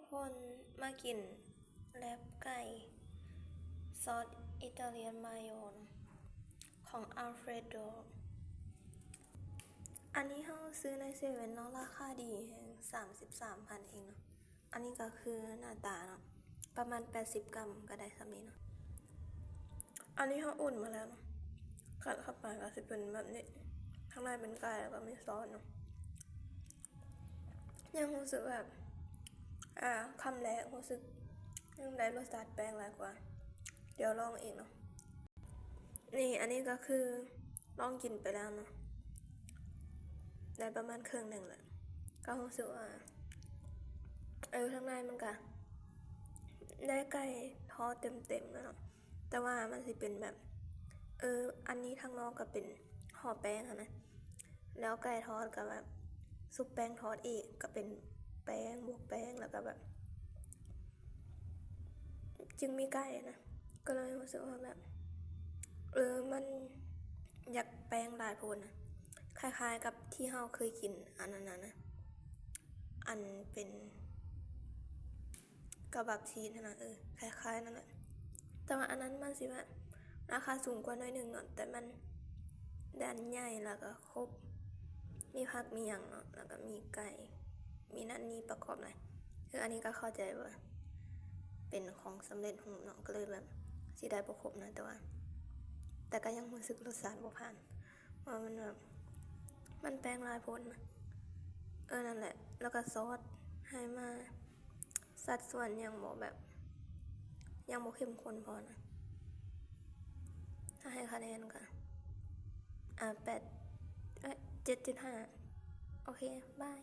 คนมากินแลบไก่ซอสอิตาเลียนมายองของอัลเฟรโดอันนี้เขาซื้อในเซเว่นเนาะราคาดีแห่ง33,000เองเนาะอันนี้ก็คือหน้าตาเนาะประมาณ80 กรัมก็ได้สำนี้เนาะอันนี้เขาอุ่นมาแล้วเนาะกัดเข้าไปก็จะเป็นแบบนี้ข้างในเป็นไก่แล้วก็มีซอสเนาะยังรู้สึกแบบคำแรกรู้สึกยังได้รสชาติแป้งหลายกว่าเดี๋ยวลองอีกเนาะนี่อันนี้ก็คือลองกินไปแล้วเนาะได้ประมาณครึ่งหนึ่งแหละก็รู้สึกว่าข้างในมันก็ได้ไก่ทอดเต็มแล้วเนาะแต่ว่ามันสิเป็นแบบอันนี้ข้างนอกก็เป็นห่อแป้งนะแล้วไก่ทอดก็แบบซุปแป้งทอดอีกก็เป็นแป้งบวกแป้งแล้วก็แบบจึงมีไก่นะก็เลยรู้สึกว่าแบบมันอยากแป้งหลายโพดนะคล้ายๆกับที่เฮาเคยกินอันนั้นนะอันเป็นกระบับชีสนะคล้ายๆนั่นแหละแต่ว่าอันนั้นมันสิว่าราคาสูงกว่าน้อยหนึ่งเนาะแต่มันด้านใหญ่แล้วก็ครบมีผักมีอย่างเนาะแล้วก็มีไก่มีนั่นนี่ประกอบหน่อยคืออันนี้ก็เข้าใจว่าเป็นของสำเร็จรูปเนาะก็เลยแบบสิได้ประครบนะแต่ก็ยังรู้สึกรสชาติบ่ผ่านว่ามันแบบมันแป้งลายพ้นนะนั่นแหละแล้วก็ซอสให้มาสัดส่วนยังบ่แบบยังบ่เข้มข้นพอนะถ้าให้คะแนนก็7.5โอเคบาย